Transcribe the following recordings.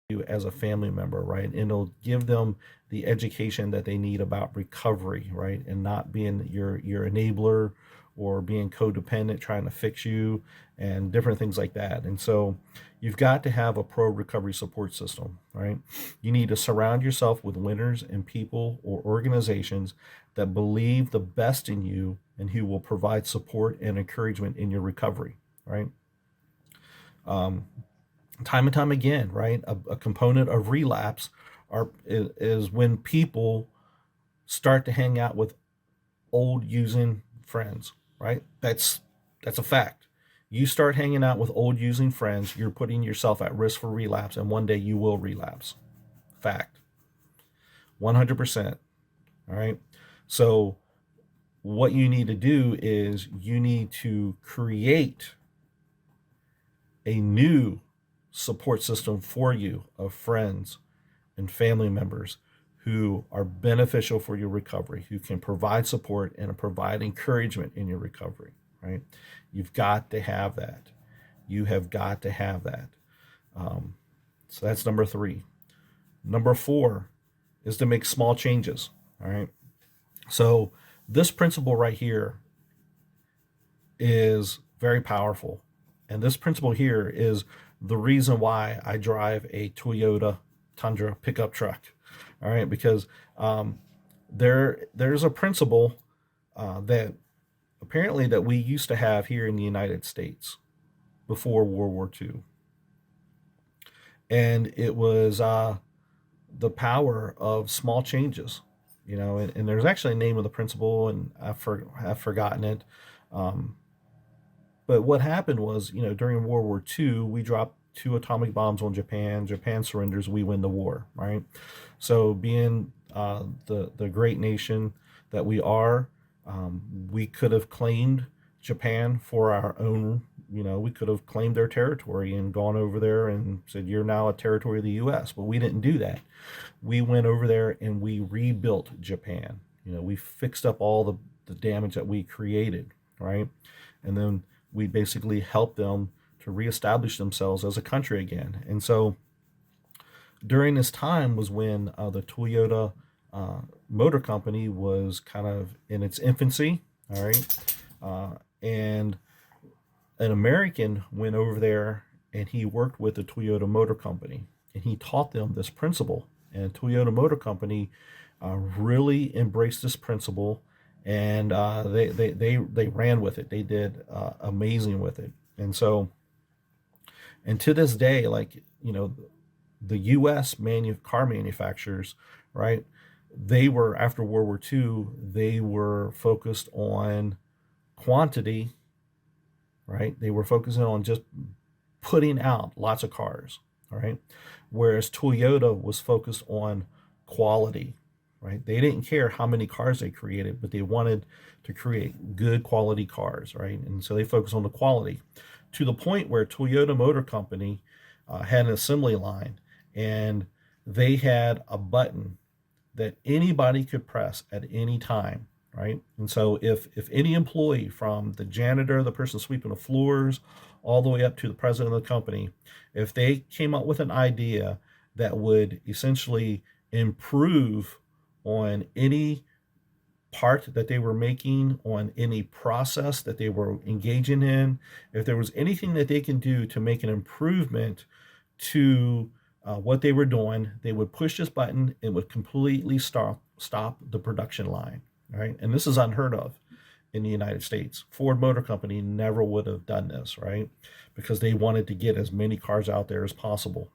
you as a family member, right? And it'll give them the education that they need about recovery, right? And not being your enabler or being codependent, trying to fix you and different things like that. And so you've got to have a pro recovery support system, right? You need to surround yourself with winners and people or organizations that believe the best in you and who will provide support and encouragement in your recovery, right? Um, Time and time again, right? A component of relapse is when people start to hang out with old using friends, right? That's a fact. You start hanging out with old using friends, you're putting yourself at risk for relapse, and one day you will relapse. Fact. 100%. All right. So, what you need to do is you need to create a new support system for you of friends and family members who are beneficial for your recovery, who can provide support and provide encouragement in your recovery, right? You've got to have that. You have got to have that. Um, so that's number three. Number four is to make small changes, all right? So this principle right here is very powerful. And this principle here is the reason why I drive a Toyota Tundra pickup truck. All right, because there's a principle that apparently that we used to have here in the United States before World War II, and it was the power of small changes. You know, and there's actually a name of the principle, and I've forgotten it. Um, But what happened was, you know, during World War II, we dropped two atomic bombs on Japan. Japan surrenders, we win the war, right? So, being the great nation that we are, we could have claimed Japan for our own. You know, we could have claimed their territory and gone over there and said, "You're now a territory of the U.S." But we didn't do that. We went over there and we rebuilt Japan. You know, we fixed up all the damage that we created, right? And then we basically helped them to reestablish themselves as a country again. And so during this time was when the Toyota uh, Motor Company was kind of in its infancy. All right. And an American went over there and he worked with the Toyota Motor Company and he taught them this principle. And Toyota Motor Company really embraced this principle and they ran with it. They did amazing with it. And so, and to this day, like, you know, the U.S. car manufacturers, right? They were after World War II. They were focused on quantity, right? They were focusing on just putting out lots of cars, all right? Whereas Toyota was focused on quality, right? They didn't care how many cars they created, but they wanted to create good quality cars, right? And so they focused on the quality to the point where Toyota Motor Company had an assembly line and they had a button that anybody could press at any time, right? And so if any employee from the janitor, the person sweeping the floors, all the way up to the president of the company, if they came up with an idea that would essentially improve on any part that they were making, on any process that they were engaging in, if there was anything that they can do to make an improvement to what they were doing, they would push this button. It would completely stop the production line, right? And this is unheard of in the United States. Ford Motor Company never would have done this, right? Because they wanted to get as many cars out there as possible.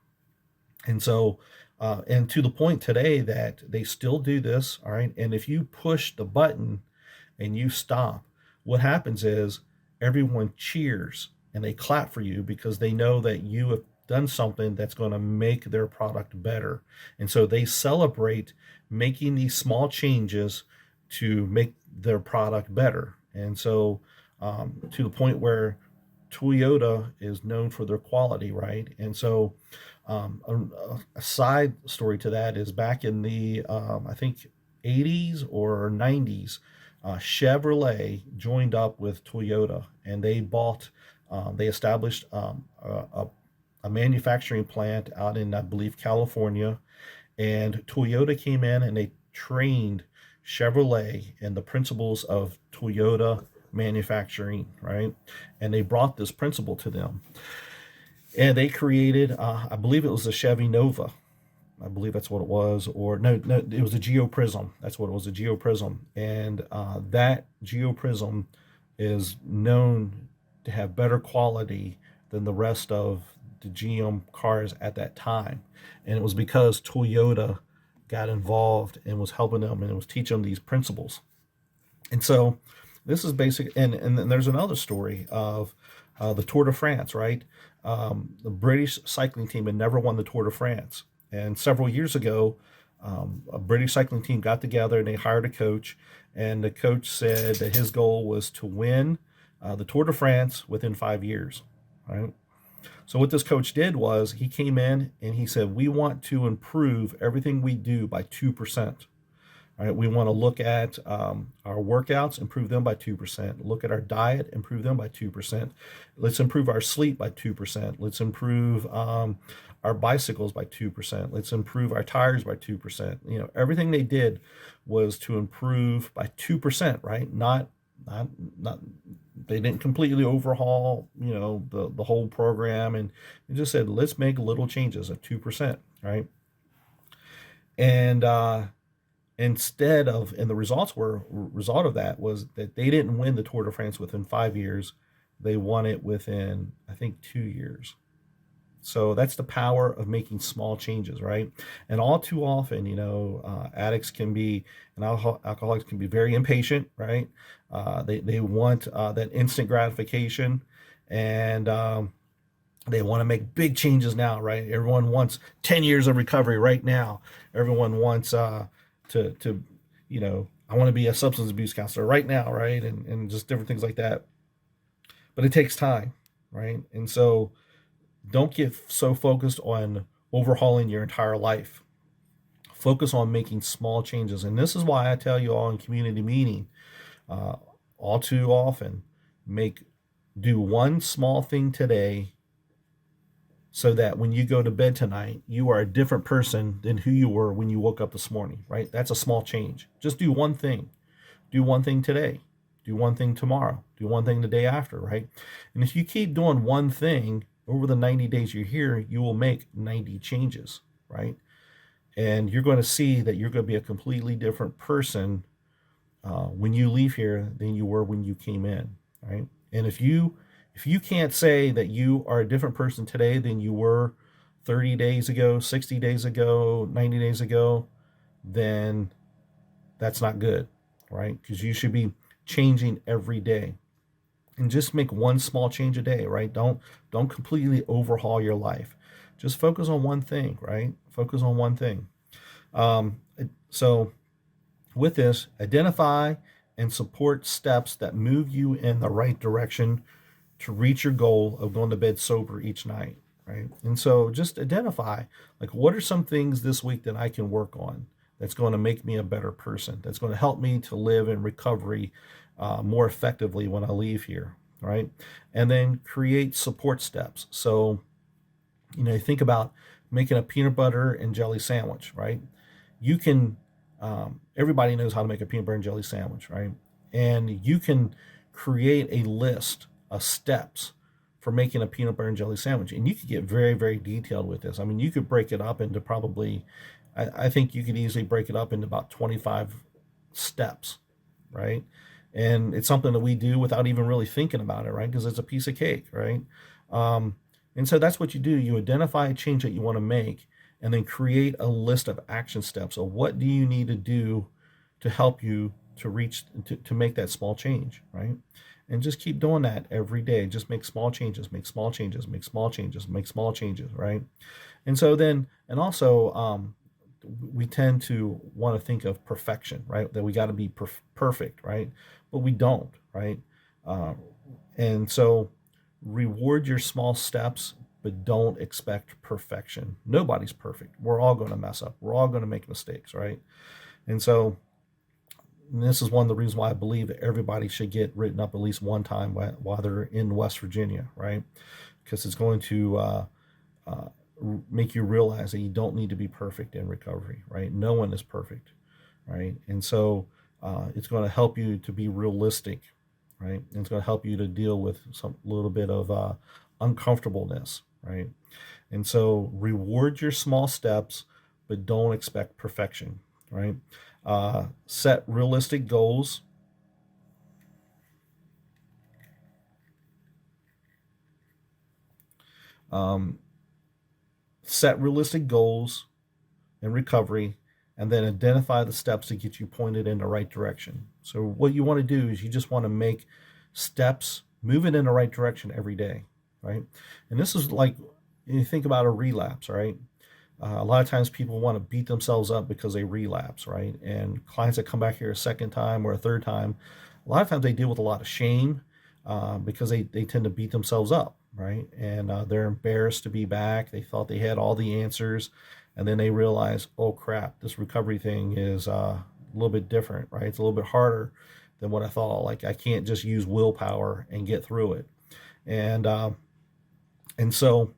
And so, and to the point today that they still do this, all right? And if you push the button and you stop, what happens is everyone cheers and they clap for you because they know that you have done something that's going to make their product better. And so they celebrate making these small changes to make their product better. And so, to the point where Toyota is known for their quality, right? And so, a side story to that is back in the, I think, 80s or 90s, Chevrolet joined up with Toyota and they established a a manufacturing plant out in, I believe, California, and Toyota came in and they trained Chevrolet in the principles of Toyota manufacturing, right? And they brought this principle to them, and they created, I believe it was the Chevy Nova. I believe that's what it was, or no, it was a Geoprism. That's what it was, a Geoprism, and that Geoprism is known to have better quality than the rest of the GM cars at that time, and it was because Toyota got involved and was helping them and was teaching them these principles. And so this is basic. And then there's another story of the Tour de France, right? The British cycling team had never won the Tour de France. And several years ago, a British cycling team got together and they hired a coach. And the coach said that his goal was to win the Tour de France within 5 years, right? So what this coach did was he came in and he said, we want to improve everything we do by 2%. All right, we want to look at our workouts, improve them by 2%. Look at our diet, improve them by 2%. Let's improve our sleep by 2%. Let's improve our bicycles by 2%. Let's improve our tires by 2%. Everything they did was to improve by 2%, right? Not they didn't completely overhaul, the whole program, and they just said, let's make little changes of 2%, right? And and the result of that was that they didn't win the Tour de France within 5 years. They won it within, I think, 2 years. So that's the power of making small changes, right? And all too often, addicts can be, and alcoholics can be very impatient, right? They want that instant gratification, and they want to make big changes now, right? Everyone wants 10 years of recovery right now. Everyone wants to I want to be a substance abuse counselor right now, right? And just different things like that. But it takes time, right? And so don't get so focused on overhauling your entire life. Focus on making small changes. And this is why I tell you all in community meeting, uh, all too often, do one small thing today so that when you go to bed tonight, you are a different person than who you were when you woke up this morning, right? That's a small change. Just do one thing. Do one thing today. Do one thing tomorrow. Do one thing the day after, right? And if you keep doing one thing over the 90 days you're here, you will make 90 changes, right? And you're going to see that you're going to be a completely different person when you leave here than you were when you came in, right? And if you can't say that you are a different person today than you were 30 days ago, 60 days ago, 90 days ago, then that's not good, right? Because you should be changing every day. And just make one small change a day, right? Don't completely overhaul your life. Just focus on one thing, right? Focus on one thing. So with this, identify and support steps that move you in the right direction to reach your goal of going to bed sober each night, right? And so just identify, like, what are some things this week that I can work on that's going to make me a better person, that's going to help me to live in recovery more effectively when I leave here, right? And then create support steps. So, think about making a peanut butter and jelly sandwich, right? You can, everybody knows how to make a peanut butter and jelly sandwich, right? And you can create a list of steps for making a peanut butter and jelly sandwich. And you could get very, very detailed with this. I mean, you could break it up into probably, I think you could easily break it up into about 25 steps, right? And it's something that we do without even really thinking about it, right? Because it's a piece of cake, right? And so that's what you do. You identify a change that you want to make, and then create a list of action steps. So what do you need to do to help you to reach to make that small change, right? And just keep doing that every day. Just make small changes, make small changes, make small changes, make small changes, right? And so then, and also, we tend to want to think of perfection, right? That we got to be perfect, right? But we don't, right? Uh, and so reward your small steps, but don't expect perfection. Nobody's perfect. We're all going to mess up. We're all going to make mistakes, right? And so this is one of the reasons why I believe that everybody should get written up at least one time while they're in West Virginia, right? Because it's going to uh, make you realize that you don't need to be perfect in recovery, right? No one is perfect, right? And so it's going to help you to be realistic, right? And it's going to help you to deal with some little bit of uncomfortableness, right? And so reward your small steps, but don't expect perfection, right? Set realistic goals. Um, Set realistic goals in recovery, and then identify the steps to get you pointed in the right direction. So what you want to do is you just want to make steps moving in the right direction every day, right? And this is like, you think about a relapse, right? A lot of times people want to beat themselves up because they relapse, right? And clients that come back here a second time or a third time, a lot of times they deal with a lot of shame because they tend to beat themselves up, right? And they're embarrassed to be back. They thought they had all the answers. And then they realize, oh crap, this recovery thing is a little bit different, right? It's a little bit harder than what I thought. Like I can't just use willpower and get through it. And uh, and so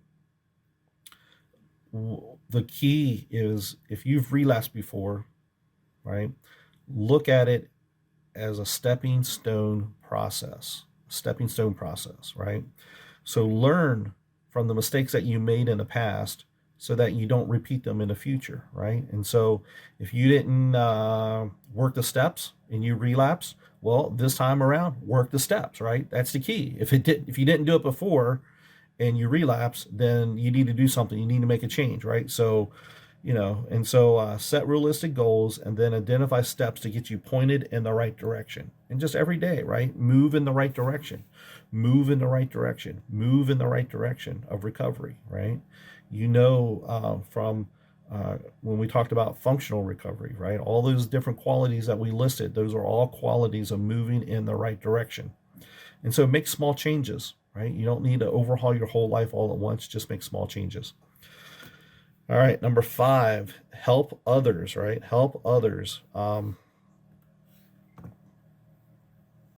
the key is if you've relapsed before, right? Look at it as a stepping stone process, right? So learn from the mistakes that you made in the past so that you don't repeat them in the future, right? And so if you didn't work the steps and you relapse, well, this time around, work the steps, right? That's the key. If you didn't do it before, and you relapse, then you need to do something. You need to make a change, right? So, set realistic goals and then identify steps to get you pointed in the right direction. And just every day, right? Move in the right direction, move in the right direction, move in the right direction of recovery, right? From when we talked about functional recovery, right? All those different qualities that we listed, those are all qualities of moving in the right direction. And so make small changes, right? You don't need to overhaul your whole life all at once. Just make small changes. All right, number 5, help others, right? Help others.